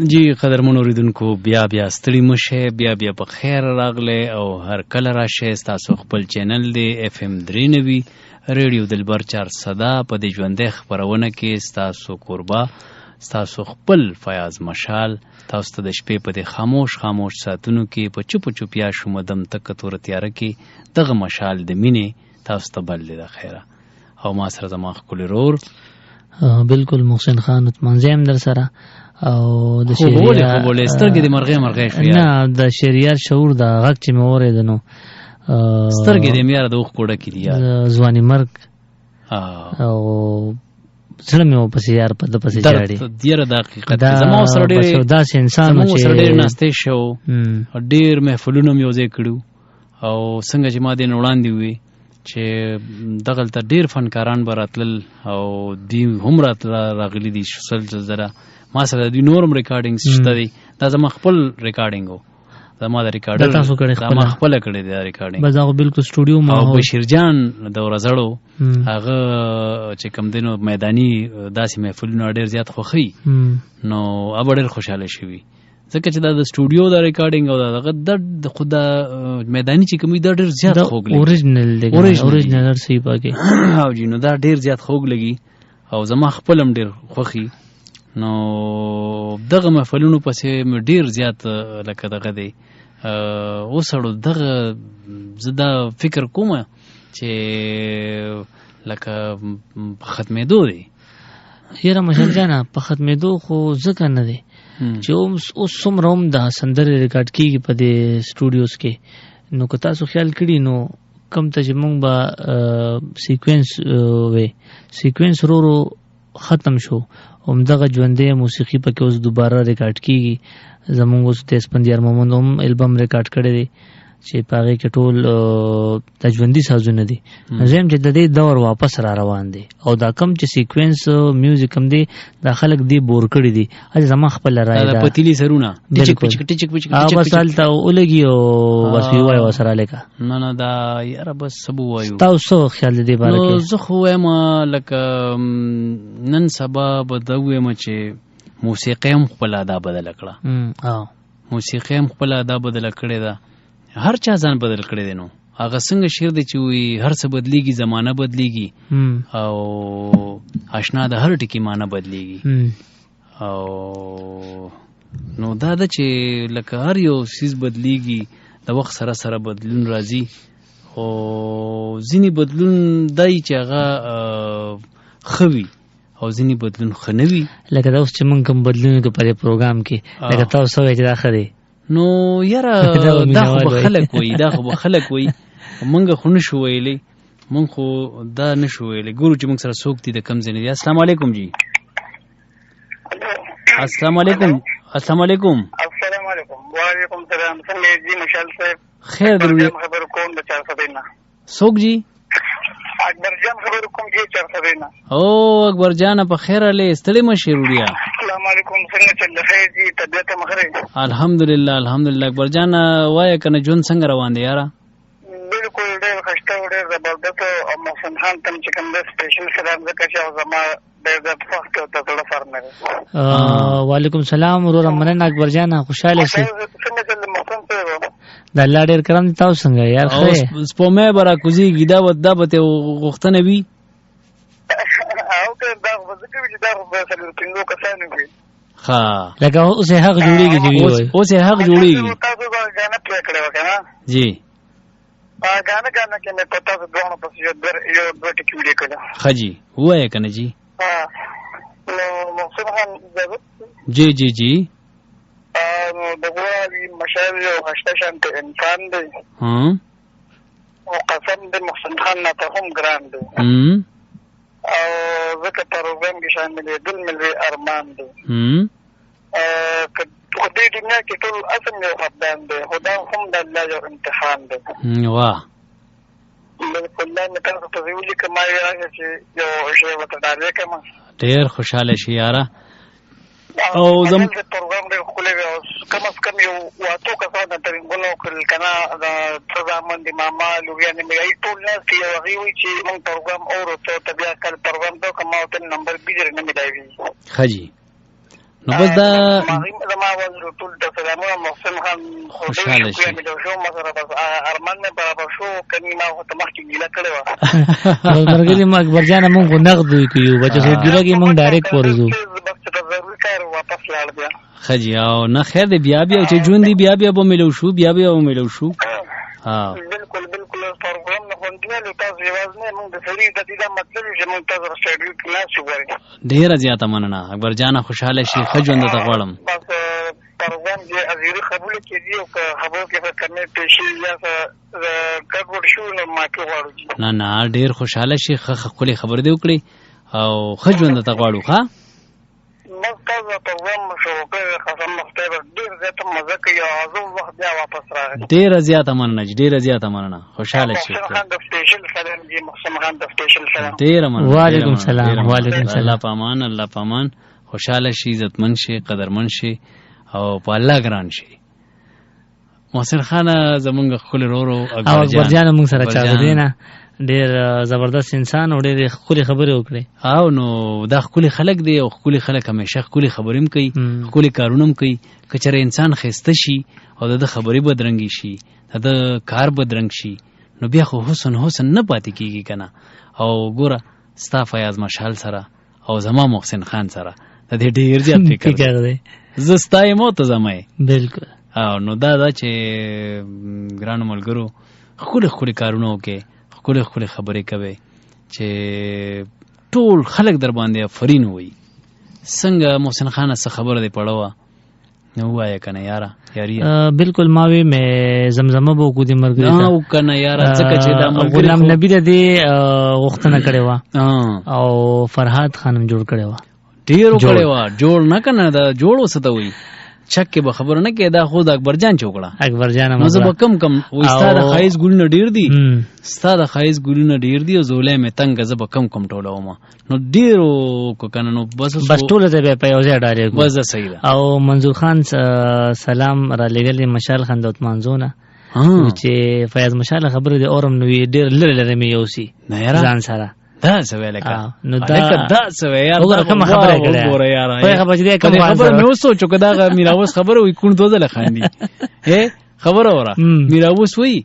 جی قدرمن اوریدونکو بیا ستړي مشه، بیا په خیر راغله او هر کله راشه. تاسو خپل چینل دی FM 93 ریډیو دلبر 400 په دې ژوندې خبرونه کې تاسو قربا، تاسو خپل فیاض مشال تاسو ته د شپې په دې خاموش ساتونو کې په چوپیا شومدم تک تور تیار کې دغه مشال د مینې تاسو ته بل د خیره. او ما سره زما خپل رور بالکل محسن خان منځم در سره او د شریعت سترګې د مرغې شو نه د شریعت شعور د غږ چې مې اورېد نو سترګې د میار د اوخ کوډه کې دی یار ځواني مرګ او زړه مې پسې یار په د پسې جاړي ډیره دقیقه زما سره ډېر داسې انسان چې سره ډېر ناشته شو ډېر محفلونه مې وځي کړو او څنګه چې ما دې وړاندې وي چې دغلته ډېر فنکاران به راتلل او دی هم راغلي دي سل زره. ما سره د نورم ریکارډینګ شته دی، دا زما خپل ریکارډینګ و، زما د ریکارډر تاسو کړی ما خپل کړی دی ریکارډینګ بس هغه بالکل سټوډیو ما او بشیر جان د ورزړو هغه چې کوم دینو میداني داسې محفلونه ډېر زیات خوخي نو اب ډېر خوشاله شوی ځکه چې دا د سټوډیو د ریکارډینګ او دغه د خدا میداني چې کومي دا ډېر زیات خوږ لګي، اوریجنل صحیح پاکي او جنو دا ډېر زیات خوږ لګي او زما خپل هم ډېر خوخي. نو دغه محفلونو پسې مې ډېر زیات لکه دغه دی اوسړو دغه زه دا فکر کوم چې لکه ختمېدو دی. یاره مشال جانه په ختمېدو خو ځکه نه دی چې اوس څومره هم د سندرې ریکارډ کېږي په دې سټوډیوز کې، نو که تاسو خیال کړي نو کم ته چې مونږ به سیکوینس رو ختم شو همدغه ژوندۍ موسیقي پکې اوس دوباره ریکارډ کېږي. زمونږ اوس د اسپندیار محمد هم البم ریکارډ کړی دی چې په هغې کې ټول د ژوندي سازونه دي. زم چې د دې دور واپس را روان دی او دا کم چې سیکوینس میوزیک هم دی دا خلک دی بور کړي دي. اځ زما خپل رائے ده پتیلی سرونه ټچک پچک بس حالته ولګي او بس وی وای وسره لیکا نه دا یاره بس سبو وایو. تاسو خیال دې باره کې زه خو وایم لکه نن سبا بدوي چې موسیقي هم خپل ادا بدل کړه، موسیقي هم خپل ادا بدل کړې ده، هر چا ځان بدل کړی دی. نو هغه څنګه شعر دی چې وي هر څه بدلیږي، زمانه بدلیږي او آشنا د هر ټکي معنی بدلیږي او نو دا ده چې لکه هر یو سیز بدلیږي د وخت سره بدلون راځي او ځینې بدلون دی چې هغه خوي او ځینې بدلون ښه نه وي. لکه دا اوس چې مونږ کوم بدلون په دې پروګرام کې لکه تاسو وایئ چې دا ښه دی نو یاره دا خو به خلک وایي مونږ خو نشو ویلی، مونږ خو دا نشو ویلی. ګورو چې مونږ سره څوک دي د کم ځای نه دي. السلام علیکم جی. السلام علیکم. السلام علیکم. وعلیکم السلام. څنګه جی مشال صاحب؟ خیر دی. خبر کوم د 400 نه څوک جی؟ اکبر جان خبر کوم جی 400 نه. او اکبر جان په خیر علي ستړي مشه وروړیا. السلام علیکم. څنګه چل خیر جی؟ طبیعت مخره؟ الحمدلله اکبر جان وای کنه جون څنګه روان دی یاره؟ بالکل ډېر خسته او ډېر زبردست او محسن خان تم چې کوم د سپیشل سلام زکه چې زما ډېر د فخت او ته سره نه. وعلیکم السلام ورور مننه اکبر جان خوشاله شي. څنګه چل محسن صاحب؟ د الله ډېر کرم تاسو څنګه یار خیر سپومه برا کوزي دا به غوښتنه وي او ته دا وځي چې دا به سره څنګه کسانه وي. ها لکه اوس حق جوړیږي دی اوس حق جوړیږي. تاسو به غانه پلی کړو کنه جی غانه کې مې پتا څه دوه پس یو دوه ټکی ویډیو کړه. خجی وای کنه جی. نو محسن خان جی دغوالي مشاعر یو هشته شانت انسان دی او قسم د محسن خان نه ته هم ګران دی او ځکه پروګرام کې شامل دل ملي ارمان دی که په دې دنیا کې ټول اصل یو خدان دی خدا هم د الله یو امتحان دی. واه بالکل نه تاسو ته ویلي کما چې یو شی وته ډارې کما ډېر خوشاله شي یاره او زم پروګرام دی خو له کم از کم یو واتو کسانه ترنګونو کړل کنه د ترامن دی ماما لوګیانې مې ټول نه چې هغه وی چې موږ پروګرام اورو ته بیا کل پروګرام ته کومه ته نمبر بیجر نه ملایوي. خجی نو بس دا ما وزر ټول ته سلامونه محسن خان خوشاله شي شو مسره بس ارمان مې برابر شو کني ما هو ته مخکې ګیله کړې و مرګلي ما اکبر جان مونږ نقد وکيو بچو سره ګیله کې مونږ ډایرکټ ورزو بس ته ضروري کار واپس لاړ بیا خجی او نه خیر دی بیا چې ژوند دی بیا به ملو شو بیا به ملو شو ها بالکل پروګرام نه خوندې تاسو یوازې نه مونږ د سړي د دې مطلب چې مونږ تاسو سره کې نه شو غواړي ډیر زیاته مننه اکبر جان خوشاله شي خجوند ته غواړم بس پروګرام چې ازيري قبول کړي او خبرو کې کمې پېښې یا ګډوډ شو نو ما کې غواړو نه ډیر خوشاله شي خپل خبر دی وکړي او خجوند ته غواړو ښا مستازه پروګرام شو په خاصم مختبر ډیر زیاته مزه کوي او زه وخت بیا واپس راغلی ډیر زیاته مننه خوشاله شي خان د سپیشل سلام دی محسن خان د سپیشل سلام ډیر مننه وعلیکم السلام الله پامان خوشاله شي عزتمن شي قدرمن شي او په الله ګران شي محسن خان زمونږ خپل رورو اکبر جان موږ سره چا دینا ډیر زبردست انسان او ډیر خولي خبرې وکړي او نو دا خولي خلک دی او خولي خلک همیشه خولي خبرېم کوي خولي کارونم کوي کچره انسان خسته شي او د خبرې بدرنګي شي د کار بدرنګ شي نو بیا خو حسن نه پاتې کیږي کنه او ګوره ستا فیاض مشال سره او زما محسن خان سره د دې ډیر زیات فکر دی زستای مو ته زمای بالکل او نو دا چې ګران ملګرو خولي کارونه وکي خولي خبرې کوي چې ټول خلک در باندې افرین وي څنګه محسن خان څه خبره دی پړوا نو وایا کنه یارا بالکل ماوی مې زمزمه بو کو دي مرګ او کنه یارا ځکه چې دا غلام نبی د دې وختونه کړي وا او فرحات خانم جوړ کړي وا ډیرو کړي وا جوړ نه کنه دا جوړ وسته وي چک کې به خبر نه کې دا خود اکبر جان چوکړه اکبر جان نو زه به کم و ستاره خایز ګلونه ډیر دي ستاره خایز ګلونه ډیر دي او زولې مې تنگ زه به کم ټولوم نو ډیرو کو کنه نو بس ټول ته به په یوځای ډالې بس صحیح ده او منظور خان سلام را لګلې مشال خان دوت منځونه چې فیاض مشال خبره دي اورم نو ډیر لره مې یوسي ځان سره دا سوي لکه نو دا سوي یار وګوره کوم خبره کړه وګوره یار خبره دې کوم خبره مې وسوچو کدا میراوس خبره وي کون دوه ځله خاندي خبره وره میراوس وي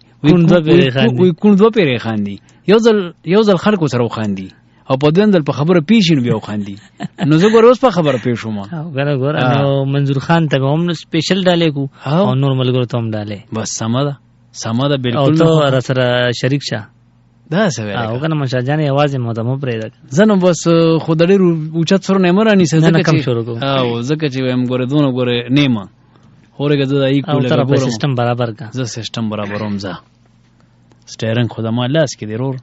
کون دوه پیری خاندي یو ځل خلکو سره خاندي او په دندل په خبره پیښین بیا خاندي نو زه ګور اوس په خبره پېښوم وګوره نو منظور خان ته هم سپیشل ډالې کو او نور ملګرو ته هم ډالې بس سمه ده بالکل او ته سره شریک شه دا سوي او کنه مشا جان आवाज مو ته مو پرې ده زنه بس خودړي اوچت سره نه مرانی څه ځکه چې او ځکه چې هم ګوره دونه ګوره نیمه اورګه زدا ای کوله ګوره سیستم برابر کا زه سیستم برابروم زه سټیرنګ خدامه لاس کې دی رور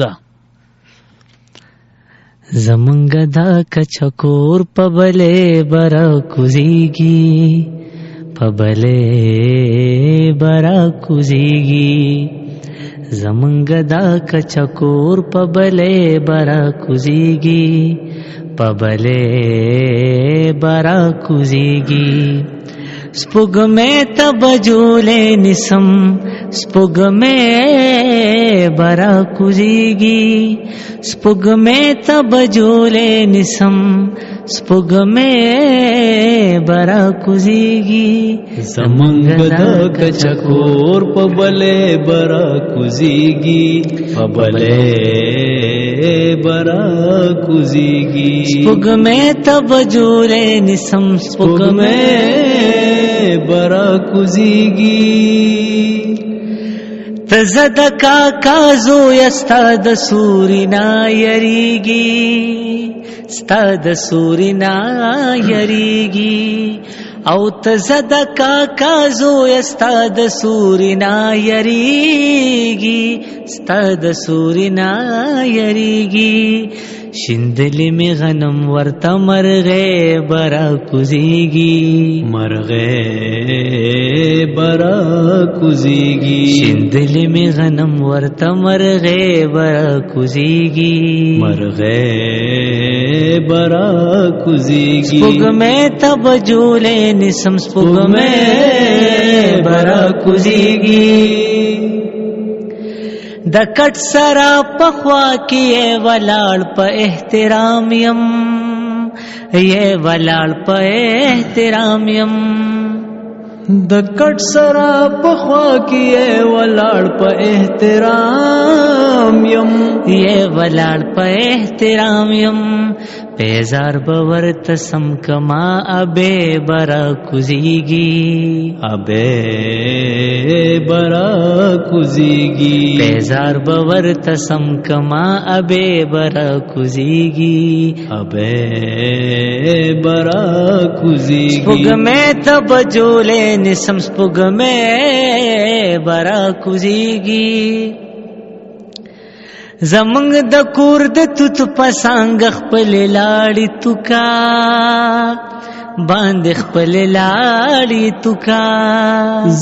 زه زمنګ دا کچکور پبلې برا کوزيږي پبلې برا کوزيږي زمنګ دا کچکور پبلې برا کوزيږي پبلې برا کوزيږي سپوږمې تب جولې نسم سپوږمې برا کوزيږي سپوږمې تب جولې نسم سپوږمې برا کوزيږي زمنګ دا کچکور پبلې برا کوزيږي پبلې برا کوزيږي سپوږمې تب جولې نسم سپوږمې برا کوزيږي تزد کاکا زو یستا د سورینا یریږي ستا د سورینا یریږي او تزد کاکا زو یستا د سورینا یریږي ستا د سورینا یریږي شندلی می غنم ورته مرغه برا کوزيږي مرغه برا کوزيږي شندلی می غنم ورته مرغه برا کوزيږي مرغه برا کوزيږي سپوږمې تب جولې نسم سپوږمې برا کوزيږي د کټ سرا پخوا کې ولاړ په احترام يم یہ ولاړ په احترام یم د کټ سرا په خوا کې ولاړ په احترام یم یہ ولاړ په احترام یم پیزار باور تسم کما ابے برا کوزیگی ابے برا کوزیگی پیزار باور تسم کما ابے برا کوزیگی ابے برا کوزیگی سپوږ میں تب جولے نسم سپوږ میں برا کوزیگی زمنګ د کور د توت پسانګ خپل لاړی توکا باندې خپل لاړی توکا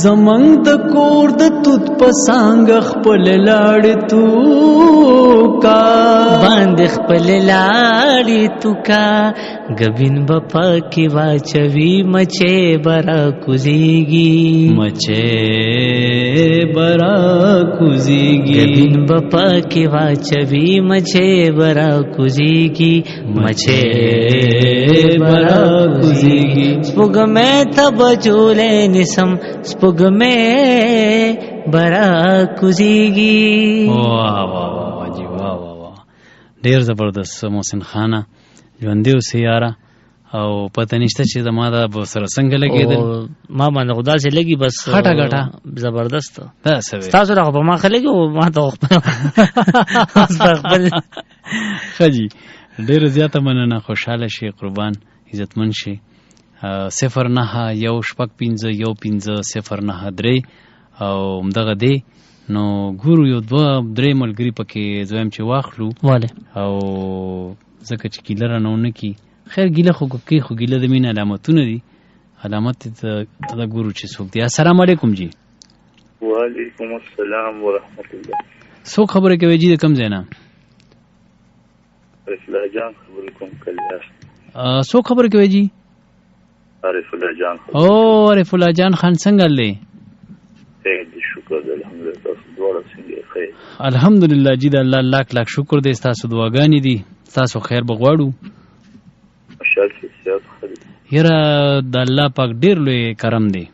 زمنګ د کور د توت پسانګ خپل لاړی توکا باندې خپل لاړی توکا غبین بپا کی واچوي مچه برا کوزیگی مچه برا کوزیگی غبین بپا کی واچوي مچه برا کوزیگی مچه برا کوزیگی سپوږ میں تب جولے نسم سپوږ میں برا کوزیگی واه واه واه جی واه واه واه ډیر زبردست محسن خانه ژوندې اوسې یاره او پته نشته چې زما دا به سره څنګه لګېدل ما باندې خدا سے لګي بس خټه غټه زبردست دا څه وی تاسو راغو په ما خلګي او ما ته خپل خجی ډیر زیاته مننه خوشاله شي قربان عزتمن شي 09-1-5-1-5-0-9-3 او همدغه دی نو ګورو یو دوه درې ملګري پکې زویم چې واخلو واله او ځکه چې ګیله رانه ونه کي خیر ګیله خو کې خو ګیله د مینې علامتونه دي علامت د ګورو چې څوک دی السلام علیکم جی وعلیکم السلام ورحمت الله څوک خبرې کوي جی د کم ځای نه عارف الله جان خبرې کوم کلیاس څوک خبرې کوي جی عارف الله جان او عارف الله جان خان څنګه لې دې شکر الحمدلله تاسو دواړه څنګه خیر الحمدلله جی د الله لاک لاک شکر دې تاسو دعاګانې دي تاسو خیر بغواړو ماشاءالله سیاست خیر یره د الله پاک ډیر لوی کرم دی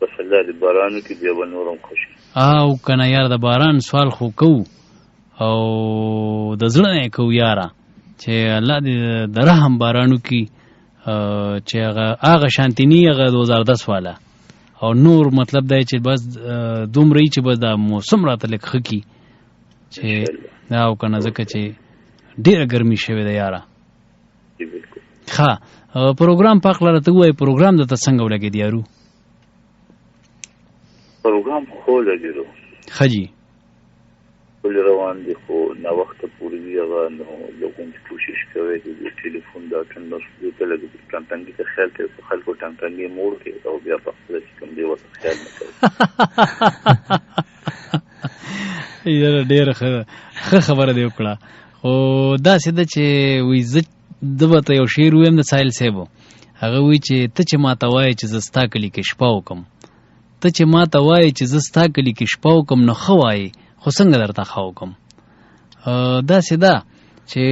بس الله دې باران کې دی ونورم خوشي او کنه یار د باران سوال خو کو او د زړه نه کو یاره چې الله دې د رحم بارانو کې چې هغه شانتینی هغه 2010 والا او نور مطلب دی چې بس دومره چې بس د موسم راته لک خکی چې دا او کنه ځکه چې ډیره ګرمي شوه د یاره ښه پروګرام پاک لاره ته وای پروګرام د څنګه ولګي دی یارو پروګرام خو لګیرو خجی ټول روان دي خو نو وخت پورې دی هغه نو لوګون کوشش کوي چې ټلیفون دا څنګه څه ته لګي ټانټنګي ته خیال کوي خلکو ټانټنګي موړ کې او بیا په خپل کوم دی وته خیال نه کوي یاره ډیره خبره دی وکړه او دا سده چې وې ز دبته یو شعر ویم د سایل صاحب هغه وی چې ته چې ماته وای چې زستا کلی کې شپه وکم ته چې ماته وای چې زستا کلی کې شپه وکم نو خوای خو څنګه درته خاوکم دا سده چې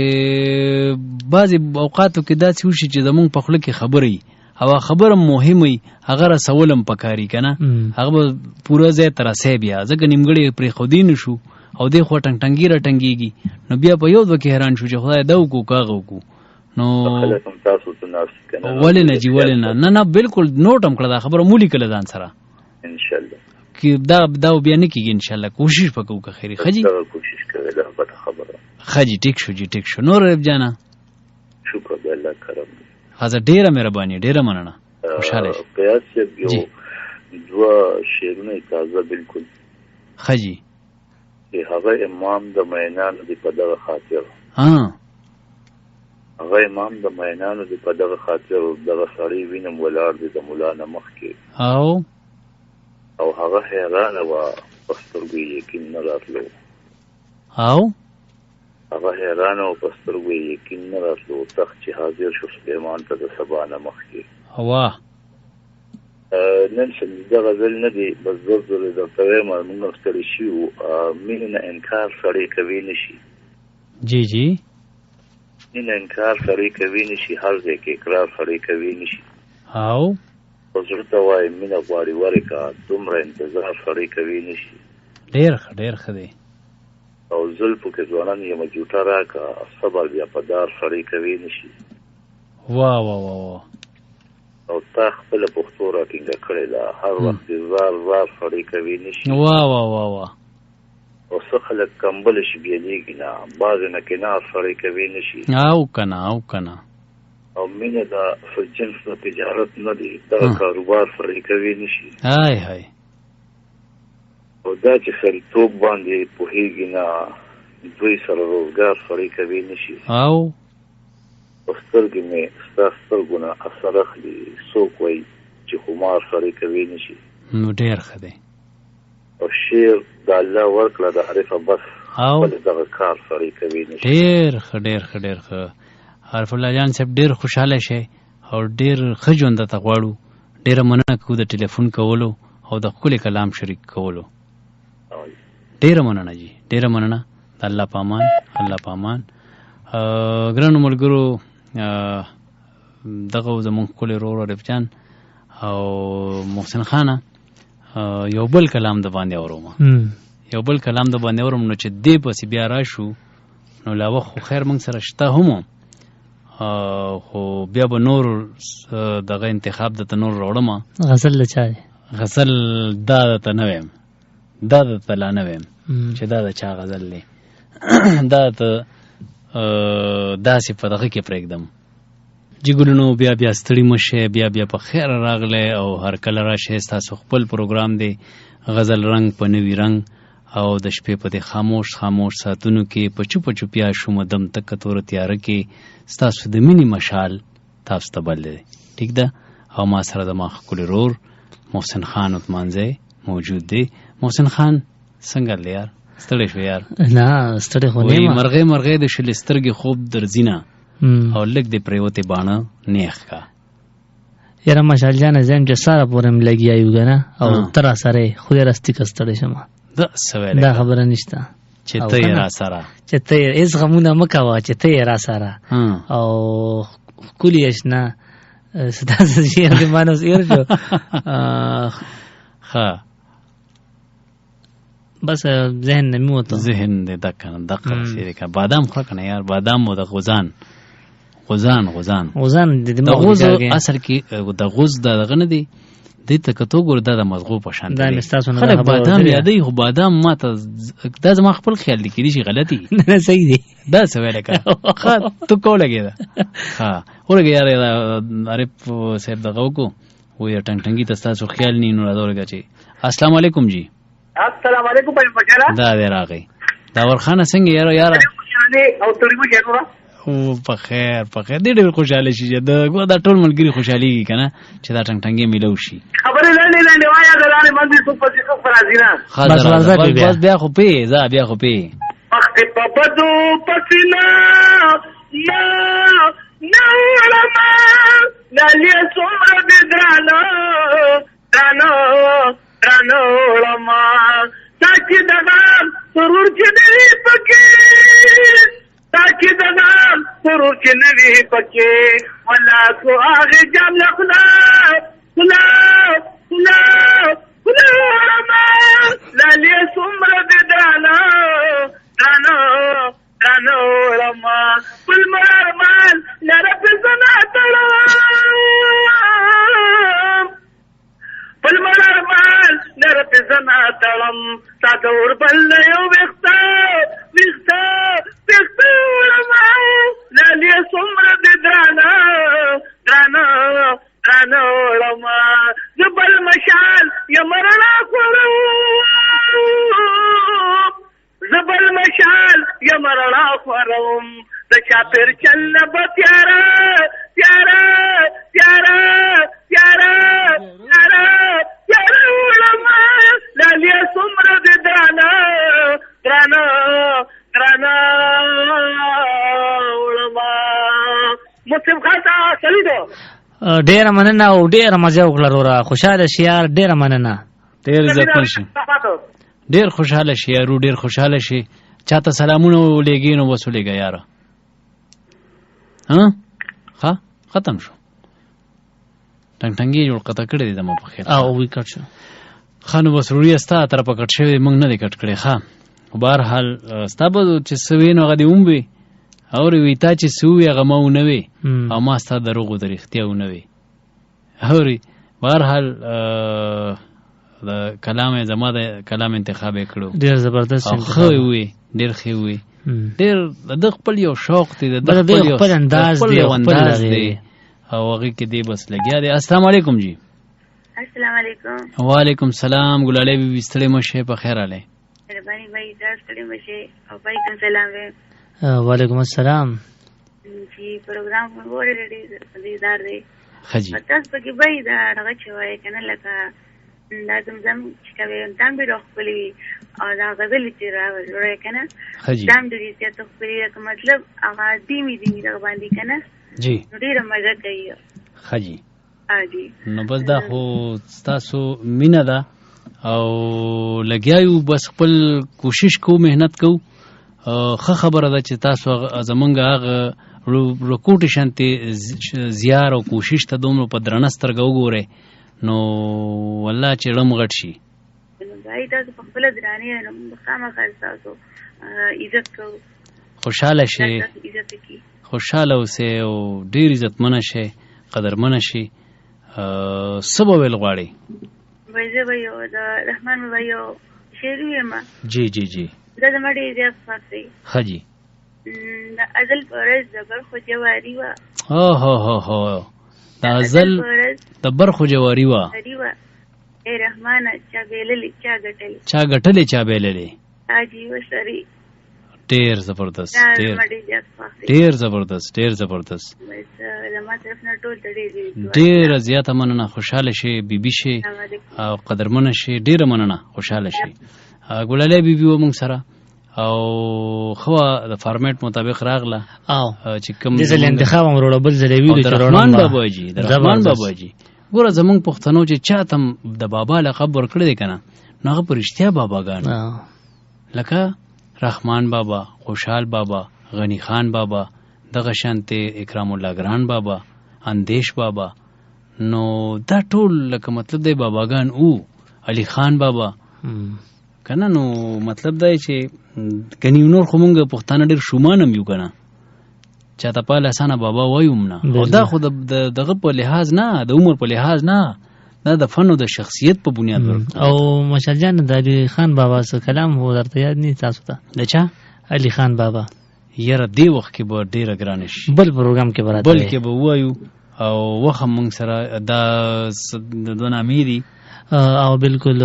بعضی اوقاتو کې داسې وشي چې زمونږ په خوله کې خبرې او خبره مهمه هغه رسولم پکاري کنه هغه پورا ځای تر سه بیا ځکه نیمګړی پرې خودی نشو او دې خو ټنګ ټنګيږي نو بیا په یو دوه کې حیران شو چې خدای دا وکړو کاغه وکړو نو ولې نه جی ولې نه بالکل نوټ هم کړه دا خبره مولي کله ځان سره ان شاء الله کې دا بیا نه کیږي ان شاء الله کوشش وکړو که خیری خجی کوشش کوي دا خبره خجی ټیک شو جی ټیک شو نور رب جانا شکر دی الله کرم حاضر ډیره مهرباني ډیره مننه خوشاله پیاس یو دوا شیرونه تازه بالکل خجی هغه امام د مینانو دی په دغه خاطر هغه امام د مینانو دی په دغه خاطر دغه سړی وینم ولار دی د مولانا مخ کې او هغه حیران و پسترګي یقین نه راتلو او هغه حیران او پسترګي یقین نه راتلو تخت چې حاضر شو سليمان ته د سبا نه مخ کې واه نن څنګه دا غزل نه دی بس زړه درته وایم موږ ستړي شو مینه انکار سړی کوي نشي جی جی مینه انکار سړی کوي نشي، هر ځای کې اقرار سړی کوي نشي. او زړه ته وایي مینه غواړي ورکه، دومره انتظار سړی کوي نشي. ډېر ښه دی. او زلفو کې ځوانان یمه جوټه راکه، صبر بیا په دار سړی کوي نشي. واه واه واه. او تا خپله پښتو راټینګه کړې ده، هر وخت دې زار سړی کوي نشي. واه واه واه واه. او څه خلک کمبل شي بیلیږي نه، بعضې نه کنار سړی کوي نشي. او کنه او مینه دا جنس د تجارت نه دی، دا کاروبار سړی کوي نشي. های او دا چې سړیتوب باندې پوهېږي نه، دوی سره روزګار سړی کوي نشي. او سترګې مې ستا سترګو نه اثر اخلي، څوک وایي چې خمار سړی کوي نشي. نو ډېر ښه دی. او شعر د الله ورکړه د عارفه بس خپل دغه کار سړی کوي نشي. ډېر ښه عارف الله جان صاحب، ډېر خوشحاله شئ او ډېر ښه ژوند ته غواړو. ډېره مننه کوو د ټلیفون کولو او د ښکلي کلام شریک کولو. ډېره مننه جی، ډېره مننه. الله پامان. ګرانو ملګرو، دغه زمونږ ښکلی ورور عارف جان او محسن خانه یو بل کلام د باندې اورم نو چې دې پسې بیا راشو نو لا وخت خو خیر موږ سره شته هم، خو بیا به نور دغه انتخاب د نور راوړم. غزل لچا دی؟ غزل دا ته نه ویم، دا ته لا نه ویم چې دا د چا غزل دی. دا ته داسې په دغه کې پرېږدم. جګلونو بیا ستړي مشه، بیا په خیر راغلی او هر کله راشئ. ستاسو خپل پروګرام دی غزل رنګ په نوي رنګ، او د شپې په دې خاموش ساعتونو کې په چوپیا شوم دم تک تور تیاره کې ستاسو د مینې مشال تاسو ته بل دی. ټیک ده. او ما سره د ما ښکلی رور محسن خان عثمانزی موجود دی. محسن خان څنګه دی یار؟ ستړی شو یار؟ نه ستړی خو نه یم. مرغۍ د شلې سترګې خوب درځي نه، او لږ دې پریوتې باڼه نیخ کا. یاره مشال جانه زم چې ساره پورې م لګیا یو که نه، او ته را سره یې، خو دې راستی که ستړی شم. دا خبره نشته چې ته یې را سره، چې ته یې هېڅ غمونه مه کوه چې ته یې را سره. او ښکلي اشنا ستاسو شعر دې ما نه هېر شو. ښه بس ذهن نه مې وته، ذهن دې دقه شعر که بادام خوره که نه یار. بادام و د غوزان د غوز اصل کې د غوز دغه نه دی، دې ته که تو ګورې دا د مزغو په شان دی. خلک بادام یادوي، خو بادام ما ته دا زما خپل خیال دی، کېدای شي غلطي. نه صحیح دی. دا څه ویلی که ښه تو کو لګېده. ښه ولګې یار عارف صاحب دغه وکړو، وایي ټنګ ته ستاسو خیال نه نو راځه ولګه چې السلام علیکم جی. السلام علیکم بھائی بچارا. دا دی راغی. داور خانه څنګه یاره؟ او ترمو جنورا په خیر دې ډېر خوشحاله شي. دا ټول ملګري خوشحالېږي که نه چې دا ټنګ میلو شي. خبرې لنډې وایه د لارې منځې څوک پسې څوک په راځي نه. بس بیا خو پې مخکې په بدو پسې نه وړمه لالې څومره دې درانه وړمه تا چې دغه سرور چې نه وي پکې، تاکي د نام سرور چې نه وي پکې، ولا کو هغې جام له خوله وړمه لالې څومره دې درانه وړمه بل مرمان لره پې زنا تړم تا د اوربل نه یو ویښته وړمه لالې څومره دې درانه وړمه زه بل مشال یم رڼا خوروم د چاپېر چل نه به تیاره وړمه لالې څومره دې درانه وړمه. مسلم خان ته سلي ده. ډېره مننه او ډېره مزه وکړه وروره. خوشحاله شي یار، ډېره مننه. ډېر عزتمن شي، ډېر خوشحاله شي یارو، ډېر خوشحاله شي. چاته سلامونه ولېږي نو بس ولېږه یاره. ها ختم شو ټنګي جوړ قطع کړی د ما په خیر او وی کټ شو خانو وسروري استا تر په کټ شوی موږ نه دی کټ کړی ها بهر حال ستابه چې سوینو غدي اومبي او وی تا چې سوی هغه مو نه وي او ما ستا دروغ در اختیاو نه وي اوري بهر حال د کلام زما د کلام انتخاب کړو ډیر زبردست خو وي ډیر خو وي ډیر د خپل یو شوق دی د خپل یو انداز دی او هغه کې دی بس لګیا دی. السلام علیکم جی. السلام علیکم. وعلیکم السلام. ګلاله بي ستړي مشه په خیر اله. مهرباني بھائی ستړي مشه او بھائی کوم سلام ہے. وعلیکم السلام. جی پروګرام وګورئ ډېر دیدار دی. خجی. تاسو په کې بھائی دا هغه چوي کنه لکه دا زمزم چې کوي تام به روخلي او دا غزل چې راوړل کنه. خجی. تام دې چې ته خپل مطلب هغه دیمي دا باندې کنه. جی. ډېر مزه کوي. خجی. اجي. نو بس دا خو تاسو مینا ده او لګیاو بس خپل کوشش کو مهنت کو خه خبره ده چې تاسو زمونږ هغه رکوټ شانتي زیار او کوشش ته دومره په درنستر وګوره نو والله چې رم غټ شي. بھائی تاسو په خپل درانه نو خامخا تاسو عزت کو خوشاله شي خوشاله اوسه او ډیر عزتمن شي قدرمن شي سبا ویل غواړي. وایزه وایو دا رحمان وایو شیری ما جی جی جی دا زمړي دې فاصله خجی دا ازل پرز زبر خو جواری وا او هو هو دا ازل د برخو جواری وا اے رحمان چا بیللی چا غټلې اجي وسري ډیر زبردست ډیر زبردست ډیر زیاته مننه خوشاله شي بیبي شي او قدرمنه شي ډیر مننه خوشاله شي. ګلاله بیبي و موږ سره او خو د فارمیټ مطابق راغله او چې کوم د زل انتخاب امروړه بل زل ویلو چې رحمان باباجي ګوره زمونږ پښتنو چې چاتم د بابا لقب ورکړی دی کنه نو هغه پرشتیا باباګان لکه رحمان بابا، خوشحال بابا، غنی خان بابا، دغه شانته اکرام الله ګران بابا، اندیش بابا، نو دا ټول لکه مطلب دی باباګان او علی خان بابا کنه نو مطلب دی چې کني نور خو مونږ پښتانه ډېر شومانم یو کنه چاته په لسانه بابا وایوم نه او دا خو دغه په لحاظ نه د عمر په لحاظ نه دا د فن او د شخصیت په بنیاد ورته او مشال جان د علی خان بابا سره کلام هو درته یاد نه تاسو ته دچا علی خان بابا یره دی وخت کې به ډیره ګران شي بل پروګرام کې براته بل کې به وایو او وخت مونږ سره د دونه امیری او بالکل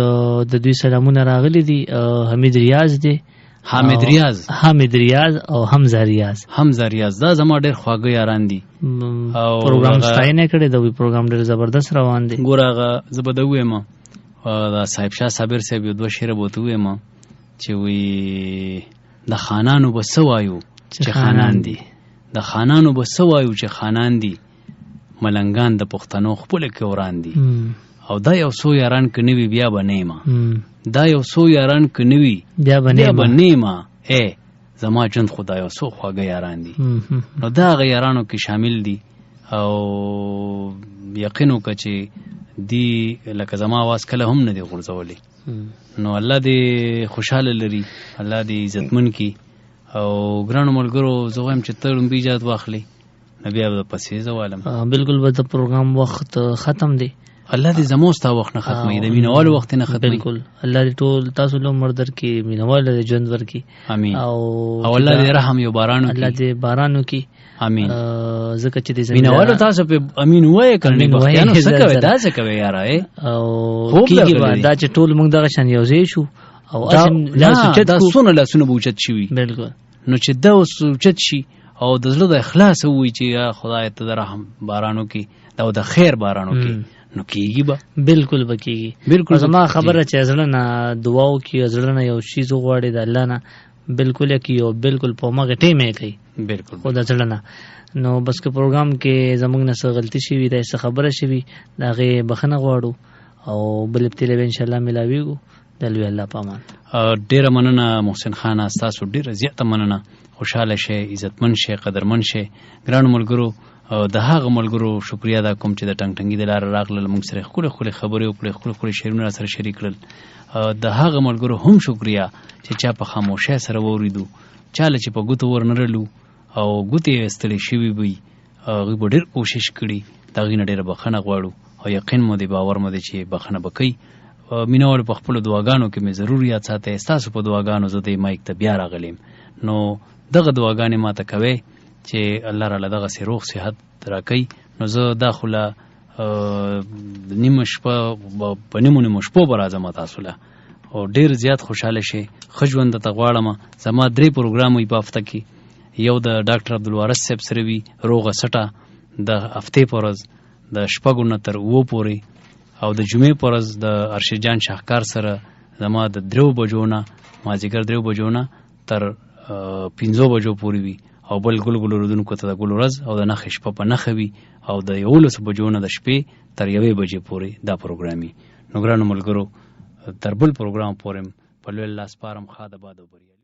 د دوی سلامونه راغلي دي حمید ریاض دی حامد ریاض او حمزه ریاض دا زما ډېر خواږه یاران دي او پروګرام ستاینه کړی دا وی پروګرام ډېر زبردست روان دی ګورغه زبدوي ما دا صاحب شاه صابر صاحب یو دوه شعر بوتوي ما چې وی د خانانو بسوایو چې خانان دي د خانانو بسوایو چې خانان دي ملنګان د پښتنو خپل کې وران دي او دا یو سو یاران ک نوی بیا بنېما دا یو سو یاران ک نوی بیا بنېما اے زما جن خدای او سو خواږه یاران دي نو دا غ یارانو کې شامل دي او یقینو ک چې دی لکه زما واس کله هم نه دی غورځولې نو الله دې خوشاله لري الله دې عزتمن کی او ګرانو ملګرو زه وایم چې تړم بیجات واخلي نبی ابو پسې زوالم بالکل به د پروګرام وخت ختم دی الله دې زموستا وخت نه ختمي د مینوال وخت نه ختمي بالکل الله دې ټول تاسو له مردر کې مینوال دې ژوند ورکی امين او الله دې رحم یو بارانو الله دې بارانو کې امين زکه چې دې مینوال تاسو په امين وای کړنی بختیانو سکه دا څه کوي یاره او کیږي دا چې ټول موږ دغه شان یو ځای شو او اسن دا سونه لاسونه بوچت شي بالکل نو چې دا وسوچت شي او د زړه د اخلاص وي چې خدای ته د رحم بارانو کې دا د خیر بارانو کې نو کیږي به بالکل بکیږي بالکل زما خبره چې زړه نه دعاو کې زړه نه یو شی زو غواړي د الله نه بالکل کیو بالکل په ماګه ټیمه کوي بالکل خدا زړه نه نو بس که پروګرام کې زمونږ نه څه غلطي شي دا څه خبره شي دا غي بخنه غواړو او بل ابتله ان شاء الله ملاويږو د لوی الله په امان. ډیره مننه محسن خان، تاسو ډیره زیاته مننه. خوشاله شئ، عزتمن شئ، قدرمن شئ. ګرانو ملګرو، د هغه ملګرو شکریا ادا کوم چې د ټنګ ټنګي د لارې راغلل، موږ سره خپلې خبرې وکړې، خپلې شعرونه را سره شریک کړل. د هغه ملګرو هم شکریا چې چا په خاموشۍ سره واورېدو، چاله چې په ګوتو ور نه رلو او ګوتې یې ایستلې شوي وي، هغوی به ډېر کوشش کړي. د هغوی نه ډېره بخښنه غواړو او یقین مو دی، باور مو دی چې بخښنه به کوي. مینهوالو په خپلو دعاګانو کې مې ضرور یاد ساتئ. ستاسو په دعاګانو زه د مایک ته بیا راغلیم، نو دغه دعاګانې ما ته کوئ چې الله راله دغسې روغ صحت راکوي. نو زه دا خو له نیمه شپه په نیمو شپو به راځم تاسو له، او ډېر زیات خوشحاله شئ. ښه ژوند درته غواړم. زما 3 پروګرام وي په هفته کې. یو د ډاکټر عبدالوارث صاحب سره وي روغه سټه د هفتې په ورځ د 6 نه تر 9 پورې، او د جمعې په ورځ د ارشد جان شاهکار سره زما د 3 بجو نه مازدیګر 3 بجو نه تر 5 بجو پورې وي، او بل ګل اورودونکو ته د ګل ورځ او د نخې شپه په نخه وي، او د 11 بجو نه د شپې تر 1 بجې پورې دا پروګرام وي. نو ګرانو ملګرو، تر بل پروګرام پورې په لوی الله سپارم. ښه د باد او بریا.